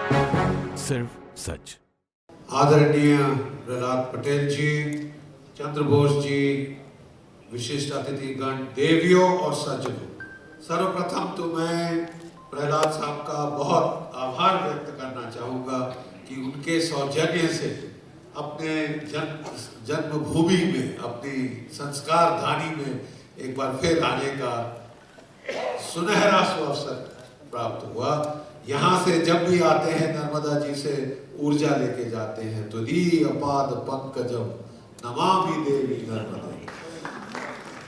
सिर्फ सच। आदरणीय प्रहलाद पटेल जी, चंद्र बोस जी, विशिष्ट अतिथिगण, देवियों और सज्जनों, सर्वप्रथम तो मैं प्रहलाद साहब का बहुत आभार व्यक्त करना चाहूँगा कि उनके सौजन्य से अपने जन्मभूमि में, अपनी संस्कार धानी में एक बार फिर आने का सुनहरा अवसर प्राप्त हुआ। यहाँ से जब भी आते हैं नर्मदा जी से ऊर्जा लेके जाते हैं। तो दी अपाद पंकजम नमामि देवी नर्मदा।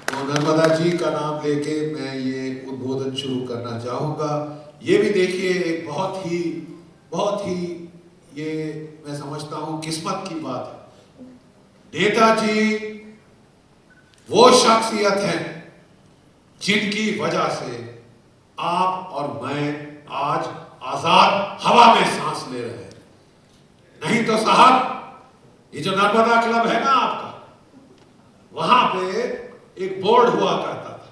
तो नर्मदा जी का नाम लेके मैं ये उद्बोधन शुरू करना चाहूँगा। ये भी देखिए एक बहुत ही ये मैं समझता हूँ किस्मत की बात है। नेताजी वो शख्सियत है जिनकी वजह से आप और मैं आज आजाद हवा में सांस ले रहे हैं। नहीं तो साहब, ये जो नर्मदा क्लब है ना आपका, वहां पे एक बोर्ड हुआ करता था।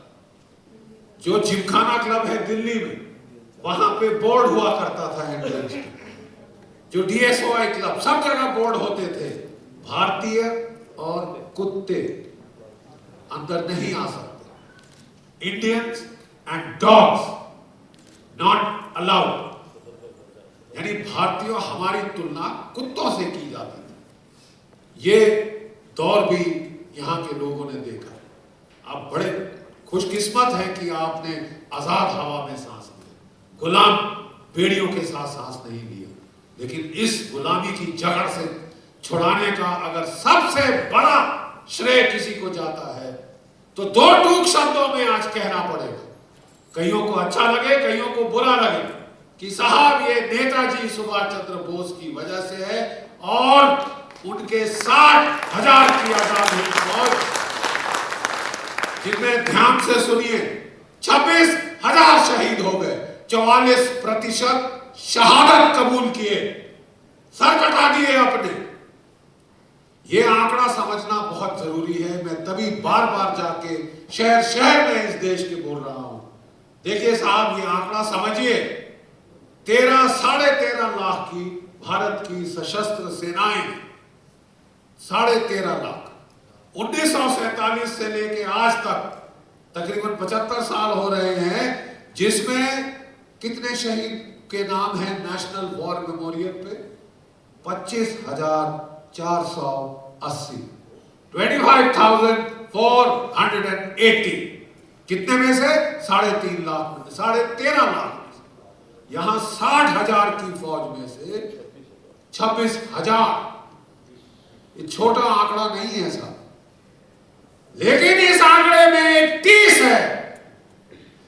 जो जिमखाना क्लब है दिल्ली में, वहां पे बोर्ड हुआ करता था इंडियंस के। जो DSOI क्लब, सब जगह बोर्ड होते थे। भारतीय और कुत्ते अंदर नहीं आ सकते। Indians and dogs not allowed. यानी भारतीयों हमारी तुलना कुत्तों से की जाती थी। ये दौर भी यहाँ के लोगों ने देखा। आप बड़े खुशकिस्मत हैं कि आपने आजाद हवा में सांस लिया, गुलाम बेड़ियों के साथ सांस नहीं लिया। लेकिन इस गुलामी की जगड़ से छुड़ाने का अगर सबसे बड़ा श्रेय किसी को जाता है तो दो टूक शब्दों में आज कहना पड़ेगा। कईयों को अच्छा लगे, कईयों को बुरा लगे कि साहब ये नेताजी सुभाष चंद्र बोस की वजह से है और उनके 60,000 की आजादी फौज, जिनमें ध्यान से सुनिए 26,000 शहीद हो गए, 44% शहादत कबूल किए, सर कटा दिए अपने। ये आंकड़ा समझना बहुत जरूरी है। मैं तभी बार बार जाके शहर शहर में इस देश के बोल रहा हूं। देखिए साहब, ये आंकड़ा समझिए। 13-13.5 लाख की भारत की सशस्त्र सेनाएं, 13.5 लाख। 1947 से लेके आज तक तकरीबन 75 साल हो रहे हैं, जिसमें कितने शहीद के नाम हैं नेशनल वॉर मेमोरियल पे? 25,480, 25,480। कितने में से? 3.5 लाख में, 13.5 लाख में से। यहां 60,000 की फौज में से 26,000। ये छोटा आंकड़ा नहीं है साहब, लेकिन इस आंकड़े में एक 30 है।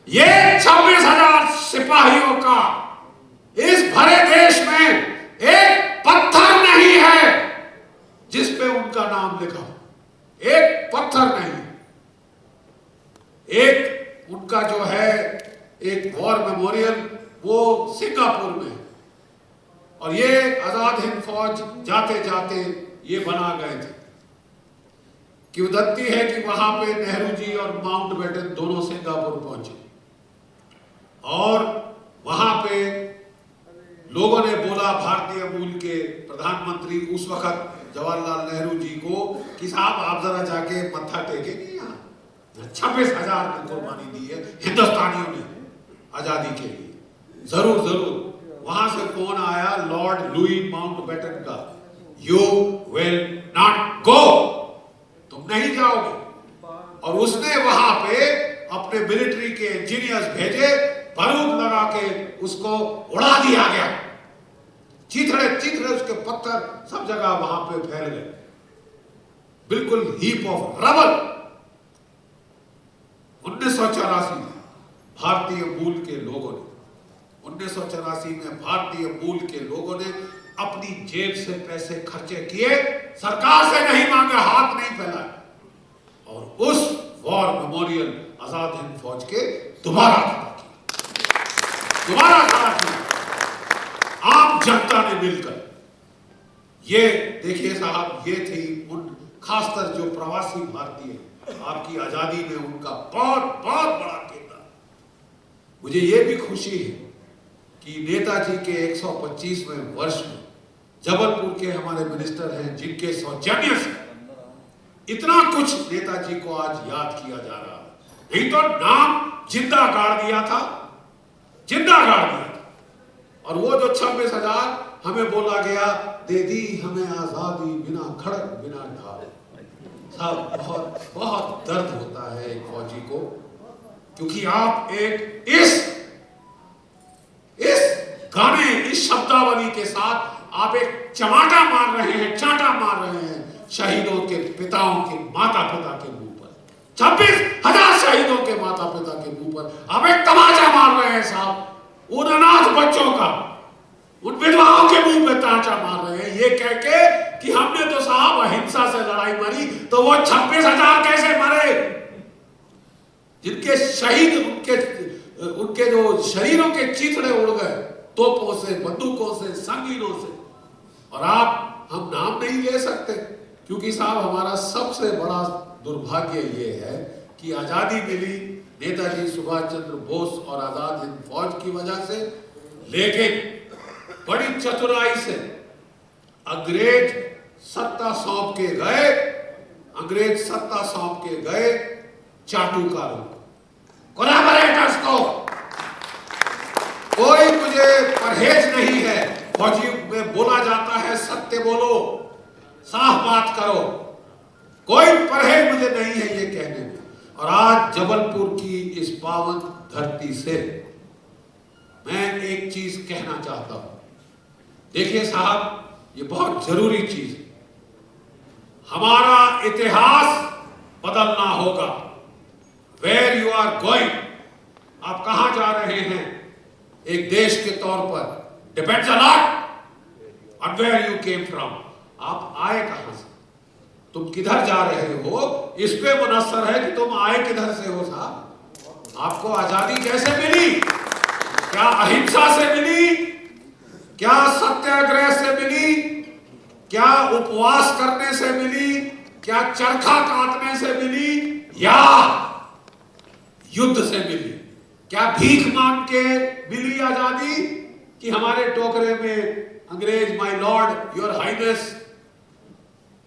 ये 26,000 सिपाहियों का इस भरे देश में एक पत्थर नहीं है जिस पे उनका नाम लिखा हो। एक पत्थर नहीं। एक उनका जो है एक वॉर मेमोरियल, वो सिंगापुर में। और ये आजाद हिंद फौज जाते जाते ये बना गए थे। किंवदंती है कि वहां पे नेहरू जी और माउंटबेटन दोनों सिंगापुर पहुंचे और वहां पे लोगों ने बोला भारतीय मूल के प्रधानमंत्री उस वक्त जवाहरलाल नेहरू जी को कि साहब आप जरा जाके मत्था टेकेंगे। यहाँ 26,000 की कुर्बानी दी है हिंदुस्तानियों ने आजादी के लिए। जरूर जरूर। वहां से फोन आया लॉर्ड लुई माउंटबेटन का, यू विल नॉट गो, तुम नहीं जाओगे। और उसने वहां पे अपने मिलिट्री के इंजीनियर्स भेजे, बारूद लगा के उसको उड़ा दिया गया। चिथड़े चिथड़े उसके पत्थर सब जगह वहां पे फैल गए, बिल्कुल हीप ऑफ रबल। 1984 में भारतीय मूल के लोगों ने 1984 में भारतीय मूल के लोगों ने अपनी जेब से पैसे खर्चे किए, सरकार से नहीं मांगे, हाथ नहीं फैलाए, और उस वॉर मेमोरियल आजाद हिंद फौज के दोबारा खड़ा किया आम जनता ने मिलकर। ये देखिए साहब, ये थी उन खासकर जो प्रवासी भारतीय, आपकी आजादी में उनका बहुत बहुत बड़ा किरदार। मुझे ये भी खुशी है कि नेताजी के 125वें वर्ष में जबलपुर के हमारे मिनिस्टर हैं जिनके सौजन्य से इतना कुछ नेताजी को आज याद किया जा रहा है। नहीं तो नाम जिंदा गाड़ दिया था, जिंदा गाड़ दिया था। और वो जो 26,000 हमें बोला गया, दे दी हमें आजादी बिना खड़क बिना ढाल। साहब बहुत बहुत दर्द होता है एक फौजी को, क्योंकि आप एक इस गाने, इस शब्दावली के साथ आप एक चमाटा मार रहे हैं, चांटा मार रहे हैं शहीदों के पिताओं के माता पिता के मुंह पर। 26,000 शहीदों के माता पिता के मुंह पर आप एक तमाचा मार रहे हैं साहब। उन अनाथ बच्चों का, उन विधवाओं के मुंह पे तांचा मार रहे हैं, ये कह के कि हमने तो साहब अहिंसा से लड़ाई मरी, तो वो 26,000 कैसे मरे जिनके शहीद उनके जो शरीरों के चिथड़े उड़ गए तोपों से, बंदूकों से, संगीनों से। और हम नाम नहीं ले सकते, क्योंकि साहब हमारा सबसे बड़ा दुर्भाग्य ये है कि आजादी मिली नेताजी सुभाष चंद्र बोस और आजाद हिंद फौज की वजह से, लेकिन बड़ी चतुराई से अंग्रेज सत्ता सौंप के गए, चाटुकारों को, कोलैबोरेटर्स को। कोई मुझे परहेज नहीं है, फौजी में बोला जाता है सत्य बोलो, साफ बात करो, कोई परहेज मुझे नहीं है ये कहने में। और आज जबलपुर की इस पावन धरती से मैं एक चीज कहना चाहता हूं। देखिए साहब, ये बहुत जरूरी चीज है। हमारा इतिहास बदलना होगा। वेयर यू आर गोइंग, आप कहां जा रहे हैं एक देश के तौर पर, depends a lot on where you came from. आप आए कहां से, तुम किधर जा रहे हो, इस पे मुनस्सर है कि तुम आए किधर से हो साहब। आपको आजादी कैसे मिली? क्या अहिंसा से मिली? क्या सत्याग्रह से मिली? क्या उपवास करने से मिली? क्या चरखा काटने से मिली? या युद्ध से मिली? क्या भीख मांग के मिली आजादी कि हमारे टोकरे में अंग्रेज, my lord, your highness,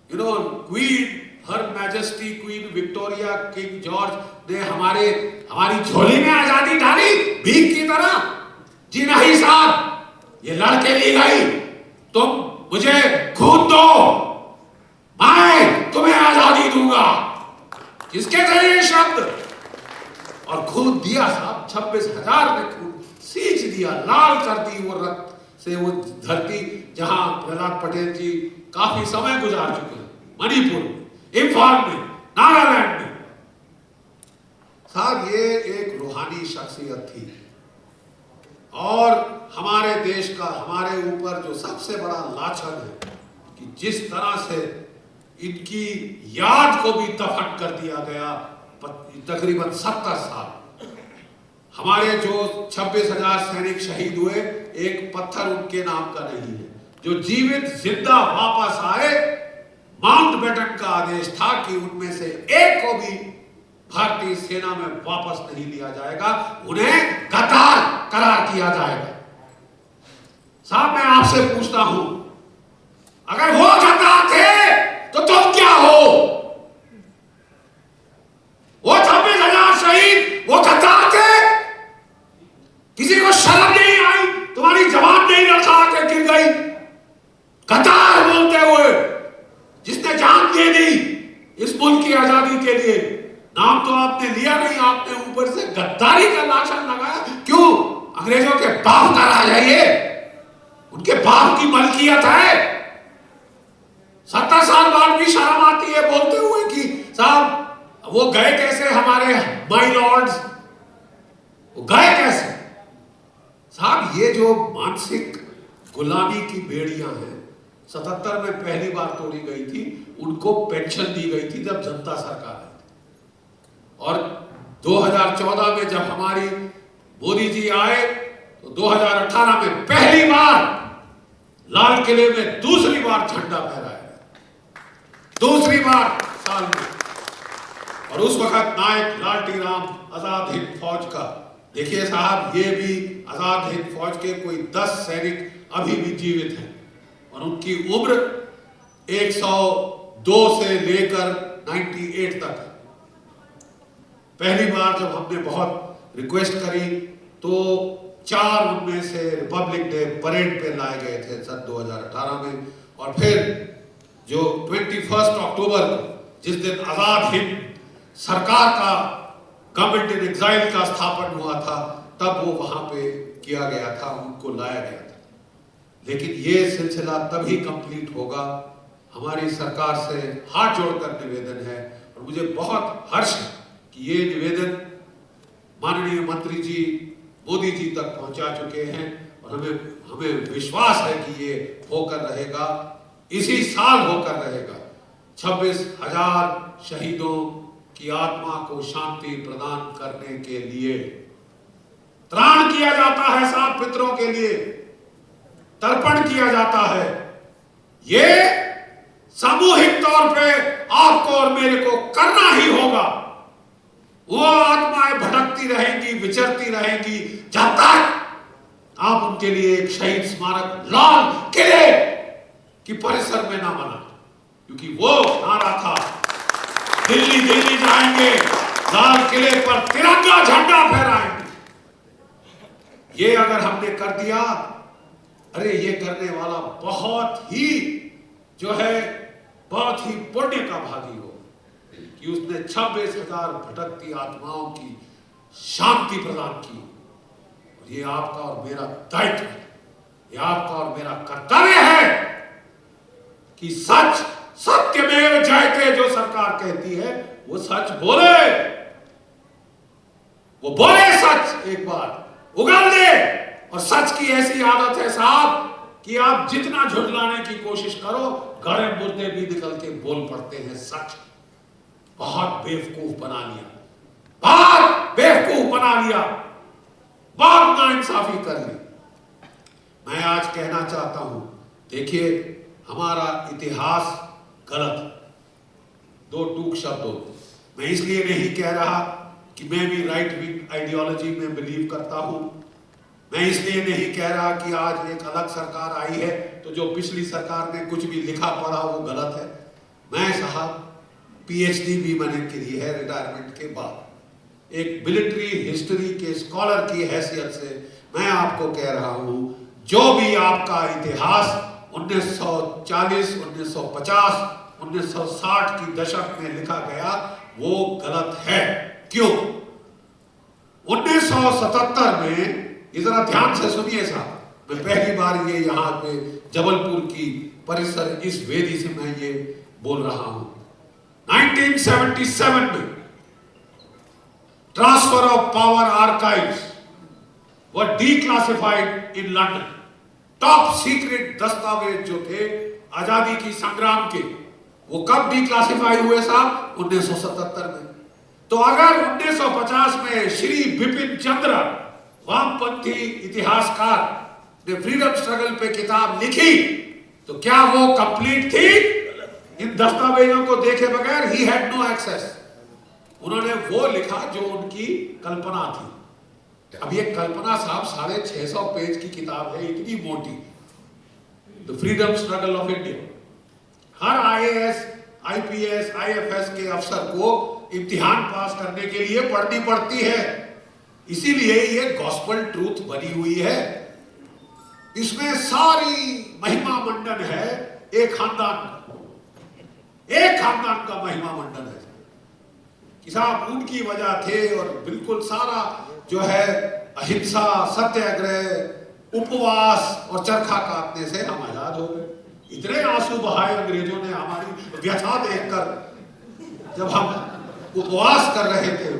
you know, queen, her majesty queen Victoria, king George ने हमारी झोली में आजादी डाली भीख की तरह? जी नहीं साहब, ये लड़के ली गई। तुम मुझे खून दो, मैं तुम्हें आजादी दूंगा। किसके जरिए शब्द और खून दिया साहब। 26,000 ने खून सींच दिया, लाल कर दी वो रक्त से वो धरती जहां प्रहलाद पटेल जी काफी समय गुजार चुके हैं, मणिपुर में, इंफाल में, नागालैंड में। साहब ये एक रूहानी शख्सियत थी। और हमारे देश का, हमारे ऊपर जो सबसे बड़ा लाछन है कि जिस तरह से इनकी याद को भी दफन कर दिया गया तकरीबन 70 साल। हमारे जो 26,000 सैनिक शहीद हुए, एक पत्थर उनके नाम का नहीं है। जो जीवित जिंदा वापस आए, माउंटबेटन का आदेश था कि उनमें से एक को भी भारतीय सेना में वापस नहीं लिया जाएगा, उन्हें गद्दार करार किया जाएगा। साहब मैं आपसे पूछता हूं, अगर वो गद्दार थे तो तुम क्या हो? वो 26,000 शहीद वो गद्दार थे? किसी को शर्म नहीं आई? तुम्हारी जवान नहीं लड़खड़ा के गिर गई? गद्दार बोलते हुए जिसने जान दे दी इस मुल्क की आजादी के लिए, नाम तो आपने लिया नहीं, आपने ऊपर से गद्दारी का लाछन लगाया। क्यों? अंग्रेजों के बाप का राज है ये, उनके बाप की मलकियत है। 70 साल बाद भी शर्म आती है बोलते हुए कि साहब वो गए कैसे हमारे माय लॉर्ड्स, वो गए कैसे? साहब ये जो मानसिक गुलामी की बेड़ियां हैं 77 में पहली बार तोड़ी गई थी। उनको पेंशन दी गई थी जब जनता सरकार आई थी। और 2014 में जब हमारी मोदी जी आए तो 2018 में पहली बार लाल किले में दूसरी बार झंडा फहराया, दूसरी बार साल में। और उस वक्त नायक लालटी राम आजाद हिंद फौज का देखिए साहब, ये भी आजाद हिंद फौज के कोई 10 सैनिक अभी भी जीवित हैं और उनकी उम्र 102 से लेकर 98 तक है। पहली बार जब हमने बहुत रिक्वेस्ट करी तो 4 उनमें से रिपब्लिक डे परेड पे लाए गए थे सन 2018 में, और फिर जो 21 अक्टूबर को जिस दिन आजाद हिंद सरकार का गवर्नमेंट इन एग्जाइल का स्थापन हुआ था, तब वो वहां पे किया गया था, उनको लाया गया था। लेकिन ये सिलसिला तभी कंप्लीट होगा। हमारी सरकार से हाथ जोड़कर निवेदन है, और मुझे बहुत हर्ष है कि ये निवेदन माननीय मंत्री जी मोदी जी तक पहुंचा चुके हैं, और हमें विश्वास है कि ये होकर रहेगा, इसी साल होकर रहेगा। 26,000 शहीदों की आत्मा को शांति प्रदान करने के लिए त्राण किया जाता है, सात पितरों के लिए तर्पण किया जाता है। ये सामूहिक तौर पे आपको और मेरे को करना ही होगा। वो आत्माएं भटकती रहेंगी, विचरती रहेंगी, जब तक आप उनके लिए एक शहीद स्मारक लाल किले की परिसर में ना बना, क्योंकि वो नारा था, दिल्ली दिल्ली जाएंगे, लाल किले पर तिरंगा झंडा फहराएंगे। ये अगर हमने कर दिया, अरे ये करने वाला बहुत ही जो है बहुत ही पुण्य का भागी हो कि उसने 26,000 भटकती आत्माओं की शांति प्रदान की। और ये आपका और मेरा दायित्व है, ये आपका और मेरा कर्तव्य है कि सच सत्यमेव जयते जो सरकार कहती है वो सच बोले, वो बोले सच, एक बार उगल दे। और सच की ऐसी आदत है साहब कि आप जितना झुठलाने की कोशिश करो, गड़े मुर्दे भी निकल के बोल पड़ते हैं सच। बहुत बेवकूफ बना लिया, बहुत बेवकूफ बना लिया, बहुत नाइंसाफी कर ली। मैं आज कहना चाहता हूं, देखिए हमारा इतिहास गलत है। 2 टूक शब्दों में मैं इसलिए नहीं कह रहा कि मैं भी राइट विंग आइडियोलॉजी में बिलीव करता हूं, मैं इसलिए नहीं कह रहा कि आज एक अलग सरकार आई है तो जो पिछली सरकार ने कुछ भी लिखा पढ़ा वो गलत है। मैं साहब पीएचडी भी मैंने की है रिटायरमेंट के बाद। एक मिलिट्री हिस्ट्री के स्कॉलर की हैसियत से मैं आपको कह रहा हूं, जो भी आपका इतिहास 1940, 1950, 1960 की दशक में लिखा गया वो गलत है। क्यों? 1977 में, जरा ध्यान से सुनिए साहब, मैं पहली बार ये यहाँ पे जबलपुर की परिसर इस वेदी से मैं ये बोल रहा हूं। 1977 में transfer of power archives were declassified in London. Top secret दस्तावेज जो थे आजादी की संग्राम के, वो कब डीक्लासिफाई हुए साहब? 1977 में। तो अगर 1950 में श्री बिपिन चंद्र वामपंथी इतिहासकार ने फ्रीडम स्ट्रगल पे किताब लिखी, तो क्या वो कंप्लीट थी? इन दस्तावेजों को देखे बगैर ही हैड नो एक्सेस। उन्होंने वो लिखा जो उनकी कल्पना थी। अब ये कल्पना साहब 650 पेज की किताब है, इतनी मोटी, the freedom struggle of India. Her IAS, IPS, IFS के अफसर को इम्तिहान पास करने के लिए पढ़नी पड़ती है। इसीलिए ये गॉस्पेल ट्रूथ बनी हुई है। इसमें सारी महिमा मंडन है एक खानदान का महिमा मंडन है कि साहब उनकी वजह थे, और बिल्कुल सारा जो है अहिंसा, सत्याग्रह, उपवास और चरखा काटने से हम आजाद हो गए। इतने आंसू बहाए अंग्रेजों ने हमारी व्यथा देखकर, जब हम उपवास कर रहे थे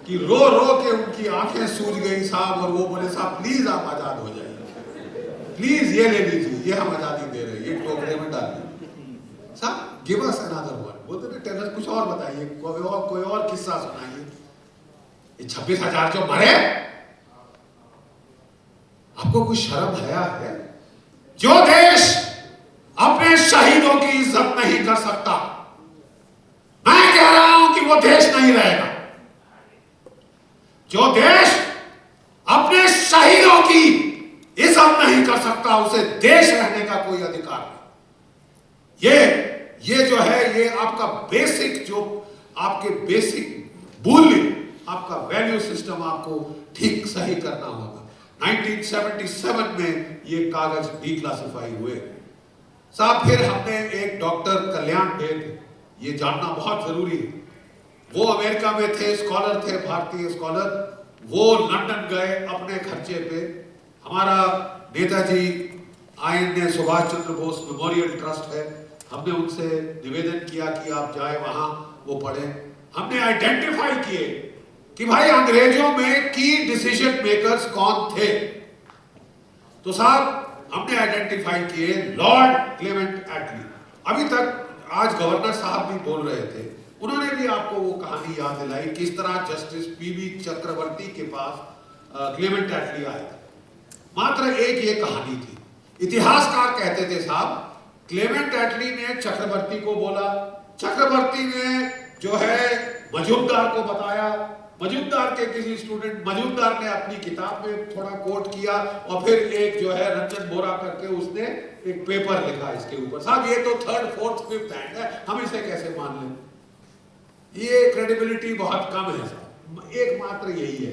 कि रो रो के उनकी आंखें सूज गई साहब, और वो बोले साहब प्लीज आप आजाद हो जाइए, प्लीज ये ले लीजिए, ये हम आजादी दे रहे हैं, ये टोकरे में डालिए साहब, गिव अस अनदर वन। बोलते थे टेलर कुछ और बताइए, कोई और किस्सा सुनाइए। ये 26,000 जो मरे, आपको कुछ शर्म हया है? जो देश अपने शहीदों की इज्जत नहीं कर सकता, मैं कह रहा हूं कि वो देश नहीं रहेगा। जो देश अपने शहीदों की इज्जत नहीं कर सकता, उसे देश रहने का कोई अधिकार नहीं। ये जो है, ये आपका बेसिक, जो आपके बेसिक मूल्य, आपका वैल्यू सिस्टम आपको ठीक सही करना होगा। 1977 में ये कागज डिक्लासिफाई हुए साहब। फिर हमने एक डॉक्टर कल्याण डे, ये जानना बहुत जरूरी है, वो अमेरिका में थे, स्कॉलर थे, भारतीय स्कॉलर। वो लंदन गए अपने खर्चे पे। हमारा Netaji INA Subhash Chandra Bose memorial trust है, हमने उनसे निवेदन किया कि आप जाए वहां, वो पढ़े। हमने आइडेंटिफाई किए कि भाई अंग्रेजों में की डिसीजन मेकर्स कौन थे। तो साहब हमने आइडेंटिफाई किए लॉर्ड क्लेमेंट एटली। अभी तक आज गवर्नर साहब भी बोल रहे थे, उन्होंने भी आपको वो कहानी याद दिलाई किस तरह जस्टिस पीबी चक्रवर्ती के पास क्लेमेंट एटली आए थे। मात्र एक ये कहानी थी। इतिहासकार कहते थे साहब, क्लेमेंट एटली ने चक्रवर्ती को बोला, चक्रवर्ती ने जो है मजूमदार को बताया, मजूमदार के किसी स्टूडेंट, मजूमदार ने अपनी किताब में थोड़ा कोट किया, और फिर एक जो है रंजन बोरा करके उसने एक पेपर लिखा इसके ऊपर। साहब ये तो थर्ड फोर्थ फिफ्थ हैंड है, हम इसे कैसे मान लें? ये क्रेडिबिलिटी बहुत कम है साहब, एकमात्र यही है।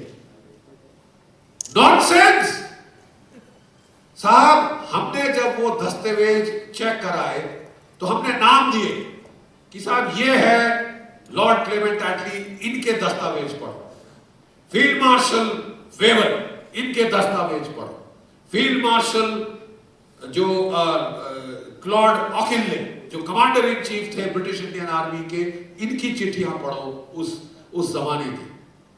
नॉनसेंस साहब। हमने जब वो दस्तावेज चेक कराए तो हमने नाम दिए कि साहब ये है लॉर्ड क्लेमेंट एटली, इनके दस्तावेज पढ़ो। फील्ड मार्शल वेवर, इनके दस्तावेज पढ़ो। फील्ड मार्शल जो क्लॉड ऑकिनले, जो कमांडर इन चीफ थे ब्रिटिश इंडियन आर्मी के, इनकी चिट्ठियां पढ़ो उस जमाने की,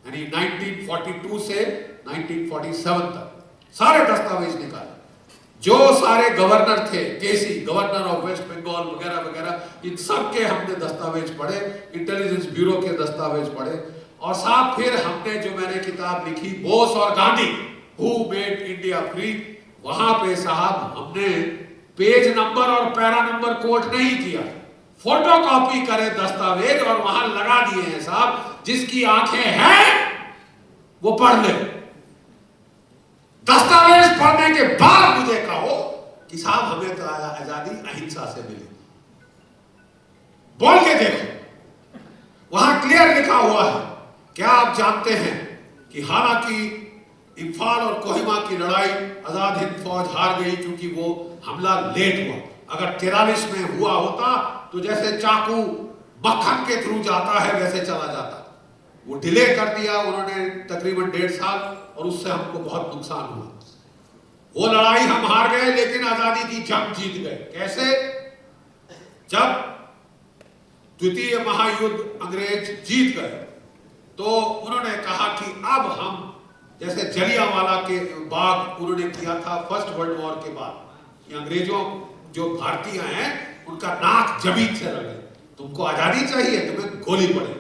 यानी 1942 से 1947 तक सारे दस्तावेज निकाले। जो सारे गवर्नर थे, केसी गवर्नर ऑफ वेस्ट बंगाल वगैरह वगैरह, इन सब के हमने दस्तावेज पढ़े, इंटेलिजेंस ब्यूरो के दस्तावेज पढ़े। और साहब फिर हमने जो मैंने किताब लिखी बोस और Gandhi, who made India free, वहां पे साहब हमने पेज नंबर और पैरा नंबर कोट नहीं किया, फोटो कॉपी करे दस्तावेज और वहां लगा दिए हैं साहब, जिसकी आंखें हैं वो पढ़ ले। दस्तावेज पढ़ने के बाद मुझे कहो कि साहब हमें तो आजादी अहिंसा से मिली, बोल के देखो, वहां क्लियर लिखा हुआ है। क्या आप जानते हैं कि हालांकि इम्फाल और कोहिमा की लड़ाई आजाद हिंद फौज हार गई क्योंकि वो हमला लेट हुआ। अगर 43 में हुआ होता तो जैसे चाकू मक्खन के थ्रू जाता है वैसे चला जाता। वो डिले कर दिया उन्होंने तकरीबन 1.5 साल, और उससे हमको बहुत नुकसान हुआ। वो लड़ाई हम हार गए लेकिन आजादी की जंग जीत गए। कैसे? जब द्वितीय महायुद्ध अंग्रेज जीत गए तो उन्होंने कहा कि अब हम, जैसे जलियांवाला के बाग उन्होंने किया था फर्स्ट वर्ल्ड वॉर के बाद, कि अंग्रेजों जो भारतीय हैं उनका नाक जमीन से रगड़े, तुमको आजादी चाहिए, तुम्हें गोली पड़ेगी।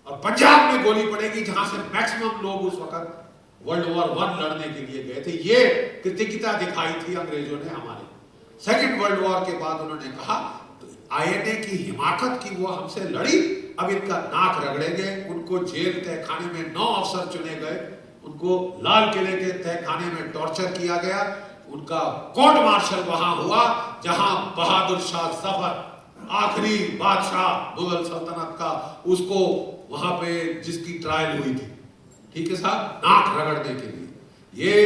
और पंजाब में गोली पड़ेगी जहां से मैक्सिमम लोग उस वक्त वर्ल्ड वॉर 1 लड़ने के लिए गए थे। ये कृतज्ञता दिखाई थी अंग्रेजों ने हमारे। सेकेंड वर्ल्ड वॉर के बाद उन्होंने कहा तो आईएनए की हिमाकत की वो हमसे लड़ी, अब इनका नाक रगड़ेंगे। उनको जेल तहखाने में 9 अफसर चुने गए, उनको लाल किले के तहखाने में टॉर्चर किया गया। उनका कोर्ट मार्शल वहां हुआ जहां बहादुर शाह जफर, आखिरी बादशाह मुगल सल्तनत का, उसको वहां पे जिसकी ट्रायल हुई थी, ठीक है साहब, नाक रगड़ने के लिए। ये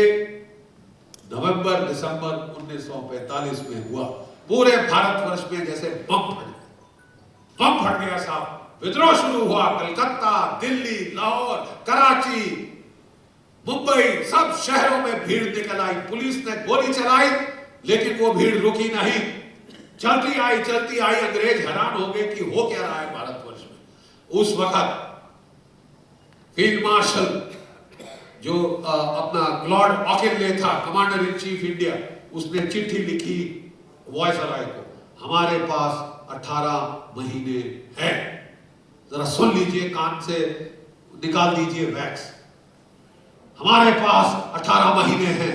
नवंबर दिसंबर 1945 में हुआ। पूरे भारतवर्ष में जैसे बम फट गया साहब। विद्रोह शुरू हुआ, कलकत्ता, दिल्ली, लाहौर, कराची, मुंबई, सब शहरों में भीड़ निकल आई। पुलिस ने गोली चलाई लेकिन वो भीड़ रुकी नहीं, चलती आई। अंग्रेज हैरान हो गए कि हो क्या रहा है भारतवर्ष में। उस वक्त फील्ड मार्शल जो अपना क्लॉड ऑकिनले था, कमांडर इन चीफ इंडिया, उसने चिट्ठी लिखी वायसराय को, हमारे पास 18 महीने हैं। जरा सुन लीजिए, कान से निकाल दीजिए वैक्स। हमारे पास 18 महीने हैं।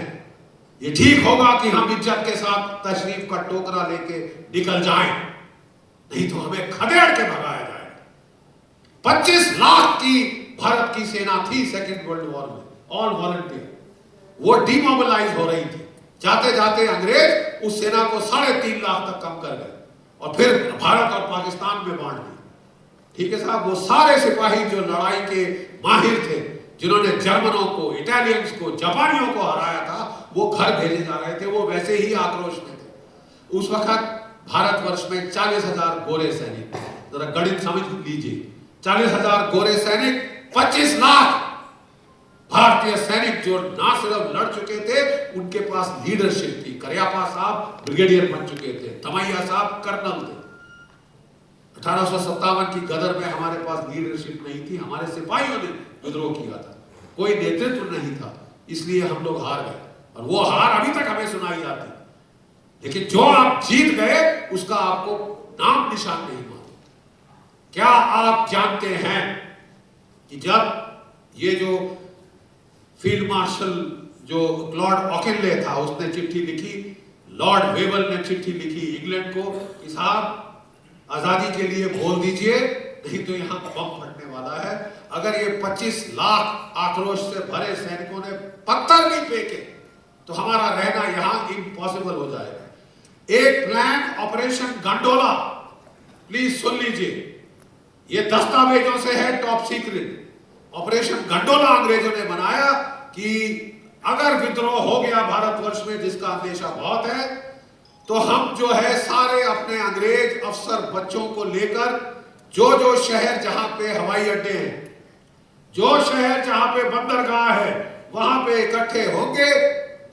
ये ठीक होगा कि हम इज्जत के साथ तशरीफ का टोकरा लेके निकल जाएं, नहीं तो हमें खदेड़ के भगाया जाएगा। 25 लाख की भारत की सेना थी सेकेंड वर्ल्ड वॉर में, ऑल वॉलंटियर, वो डिमोबिलाइज हो रही थी। जाते जाते अंग्रेज उस सेना को 3.5 लाख तक कम कर गए और फिर भारत और पाकिस्तान में बांट दी। ठीक है साहब, वो सारे सिपाही जो लड़ाई के माहिर थे, जिन्होंने जर्मनों को, इटालियंस को, जापानियों को हराया था, वो घर भेजे जा रहे थे। वो वैसे ही आक्रोश में थे। उस वक्त भारतवर्ष में 40,000 गोरे सैनिक, जरा गणित समझ लीजिए, 40,000 गोरे सैनिक, 25 लाख भारतीय सैनिक जो ना सिर्फ लड़ चुके थे, उनके पास लीडरशिप थी। करियप्पा साहब ब्रिगेडियर बन चुके थे, तमैया साहब कर्नल थे। 1857 की गदर में हमारे पास लीडरशिप नहीं थी, हमारे सिपाहियों ने विद्रोह किया था, कोई नेतृत्व नहीं था, इसलिए हम लोग हार गए और वो हार अभी तक हमें सुनाई जाती। लेकिन जो आप जीत गए उसका आपको नाम निशान नहीं मालूम। क्या आप जानते हैं कि जब ये जो फील्ड मार्शल जो लॉर्ड ऑकिनले था, उसने चिट्ठी लिखी, लॉर्ड वेबल ने चिट्ठी लिखी इंग्लैंड को कि साहब आजादी के लिए बोल दीजिए, नहीं तो यहां बम फटने वाला है। अगर ये 25 लाख आक्रोश से भरे सैनिकों ने पत्थर नहीं फेंके तो हमारा रहना यहां इम्पॉसिबल हो जाएगा। एक प्लान ऑपरेशन गंडोला, प्लीज सुन लीजिए, ये दस्तावेजों से है, टॉप सीक्रेट। ऑपरेशन गंडोला अंग्रेजों ने बनाया कि अगर विद्रोह हो गया भारतवर्ष में, जिसका अंदेशा बहुत है, तो हम जो है सारे अपने अंग्रेज अफसर बच्चों को लेकर जो शहर जहां पे हवाई अड्डे हैं, जो शहर जहां पे बंदरगाह है, वहां पे इकट्ठे होंगे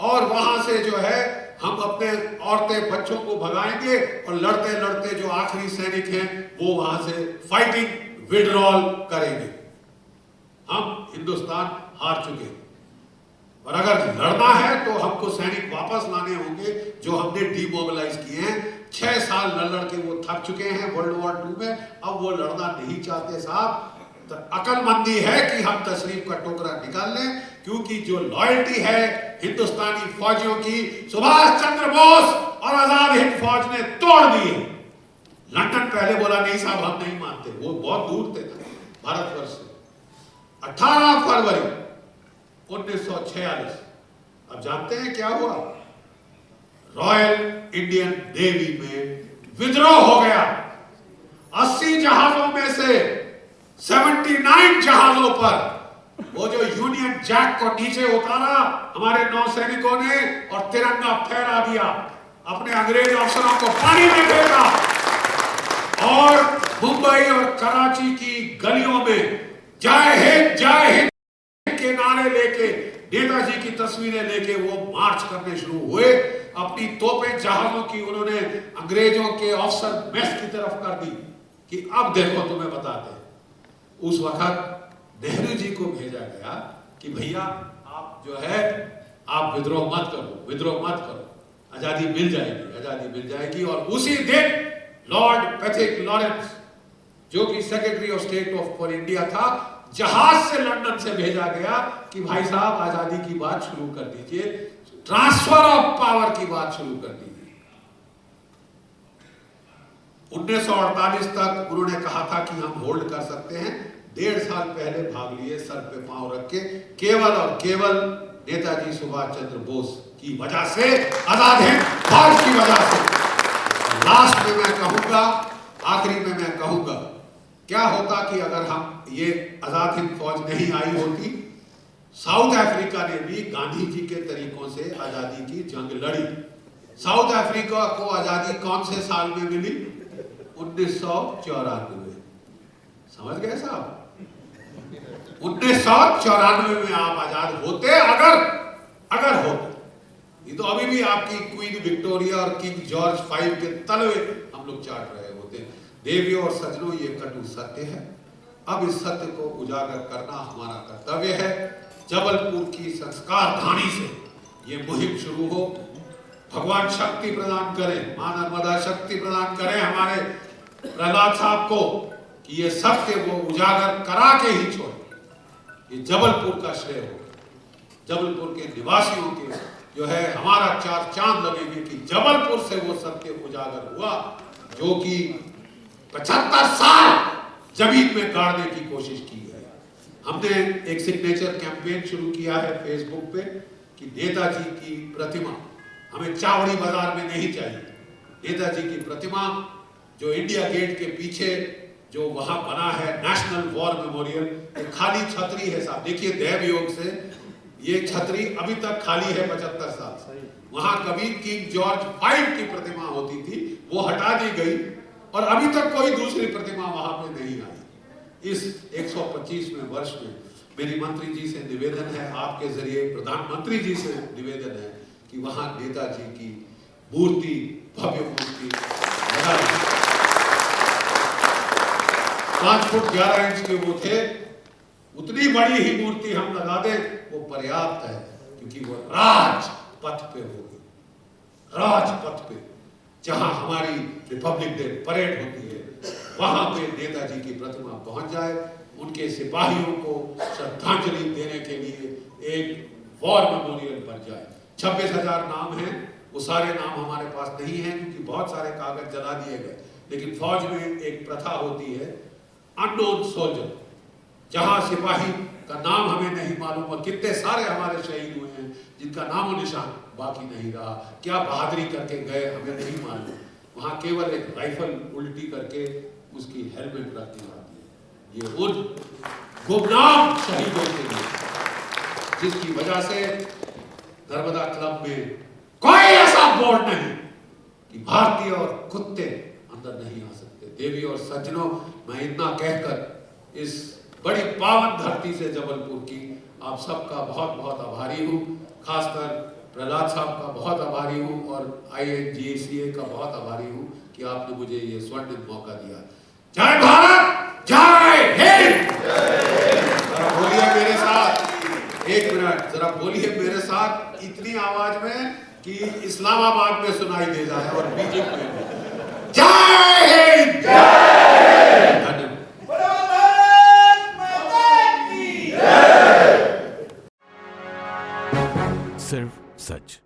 और वहां से जो है हम अपने औरतें बच्चों को भगाएंगे और लड़ते लड़ते जो आखिरी सैनिक हैं वो वहां से फाइटिंग विड्रॉल करेंगे। हम हिंदुस्तान हार चुके हैं और अगर लड़ना है तो हमको सैनिक वापस लाने होंगे जो हमने डिमोबिलाइज किए हैं। 6 साल लड़ के वो थक चुके हैं वर्ल्ड वॉर 2 में, अब वो लड़ना नहीं चाहते साहब। तो अकलमंदी है कि हम तशरीफ का टोकरा निकाल लें, क्योंकि जो लॉयल्टी है हिंदुस्तानी फौजियों की, सुभाष चंद्र बोस और आजाद हिंद फौज ने तोड़ दी है। लंदन पहले बोला नहीं साहब हम नहीं मानते, वो बहुत दूर थे भारतवर्ष से। 18 फरवरी 1946 अब जानते हैं क्या हुआ? रॉयल इंडियन नेवी में विद्रोह हो गया। 80 जहाजों में से 79 जहाजों पर वो जो यूनियन जैक को नीचे उतारा हमारे नौसैनिकों ने और तिरंगा फहरा दिया, अपने अंग्रेज अफसरों को पानी में फेंका और मुंबई और कराची की गलियों में जय हिंद के नारे लेके, नेताजी की तस्वीरें लेके वो मार्च करने शुरू हुए। अपनी तोपें जहाजों की उन्होंने अंग्रेजों के अफसर मेस की तरफ कर दी कि अब देखो तुम्हें बताते हैं। उस वक्त नेहरू जी को भेजा गया कि भैया आप जो है आप विद्रोह मत करो, आजादी मिल जाएगी। और उसी दिन लॉर्ड पैथिक लॉरेंस जो कि secretary of state for India था, जहाज से लंदन से भेजा गया कि भाई साहब आजादी की बात शुरू कर दीजिए, ट्रांसफर ऑफ पावर की बात शुरू कर दीजिए। 1948 तक उन्होंने कहा था कि हम होल्ड कर सकते हैं। 1.5 साल पहले भाग लिए सर पे पांव रख के, केवल और केवल नेताजी सुभाष चंद्र बोस की वजह से, आजाद हिंद फौज की वजह से। लास्ट में मैं कहूंगा, आखिरी में मैं कहूंगा, क्या होता कि अगर हम ये आजाद हिंद फौज नहीं आई होती? साउथ अफ्रीका ने भी गांधी जी के तरीकों से आजादी की जंग लड़ी। साउथ अफ्रीका को आजादी कौन से साल में मिली? 1994 में। समझ गए साहब? 1994 में आप आजाद होते, अगर होते। ये तो अभी भी आपकी क्वीन विक्टोरिया और किंग जॉर्ज 5 के तलवे हम लोग चाट रहे होते। देवियों और सज्जनों, ये कटु सत्य है। अब इस सत्य को उजागर करना हमारा कर्तव्य है। जबलपुर की संस्कार धानी से ये मुहिम शुरू हो। भगवान शक्ति प्रदान करें, मां नर्मदा शक्ति प्रदान करें हमारे प्रहलाद साहब को कि ये सत्य वो उजागर करा के ही छोड़े। ये जबलपुर का श्रेय हो, जबलपुर के निवासियों के जो है हमारा 4 चांद लगेंगे कि जबलपुर से वो सत्य उजागर हुआ जो कि 75 साल जमीन में गाड़ने की कोशिश की है। हमने एक सिग्नेचर कैंपेन शुरू किया है फेसबुक पे कि नेताजी की प्रतिमा हमें चावड़ी बाजार में नहीं चाहिए। नेताजी की प्रतिमा जो इंडिया गेट के पीछे जो वहां बना है नेशनल वॉर मेमोरियल, एक खाली छतरी है साहब, देखिए दैव योग से ये छतरी अभी तक खाली है 75 साल से। वहां कभी किंग जॉर्ज 5 की प्रतिमा होती थी, वो हटा दी गई और अभी तक कोई दूसरी प्रतिमा वहां पे नहीं आई। इस 125वें वर्ष में मेरी मंत्री जी से निवेदन है, आपके जरिए प्रधानमंत्री जी से निवेदन है कि वहां नेताजी की मूर्ति, भव्य मूर्ति लगा दी। 5 फुट 11 इंच के वो थे, उतनी बड़ी ही मूर्ति हम लगा दें वो पर्याप्त है, क्योंकि वो राजपथ पे होगी। राजपथ पे जहां हमारी रिपब्लिक डे परेड होती है वहां पे नेताजी की प्रतिमा पहुंच जाए, उनके सिपाहियों को श्रद्धांजलि देने के लिए एक वॉर मेमोरियल बन जाए। 26,000 नाम हैं, वो सारे नाम हमारे पास नहीं हैं क्योंकि बहुत सारे कागज जला दिए गए, लेकिन फौज में एक प्रथा होती है अननोन सोल्जर, जहां सिपाही का नाम हमें नहीं मालूम और कितने सारे हमारे शहीद हुए हैं जिनका नामो निशान बाकी नहीं रहा, क्या बहादुरी करके गए हमें नहीं मालूम। वहां केवल एक राइफल उल्टी करके उसकी हेलमेट रख दी जाती है। ये उन गुमनाम शहीदों के लिए जिसकी वजह से नर्मदा क्लब में कोई ऐसा बोर्ड नहीं कि भारतीय और कुत्ते अंदर नहीं आ सकते। देवी और सज्जनों, मैं इतना कहकर इस बड़ी पावन धरती से जबलपुर की आप सबका बहुत बहुत आभारी हूँ। खासकर प्रहलाद साहब का बहुत आभारी हूँ और INGCA का बहुत आभारी हूँ कि आपने मुझे ये स्वर्णिम मौका दिया। जय भारत, जय हिंद। जरा बोलिए मेरे साथ, एक मिनट जरा बोलिए मेरे साथ इतनी आवाज में कि इस्लामाबाद में सुनाई दे जाए और बीजेपी में। जय हिंद। धन्यवाद। सिर्फ सच।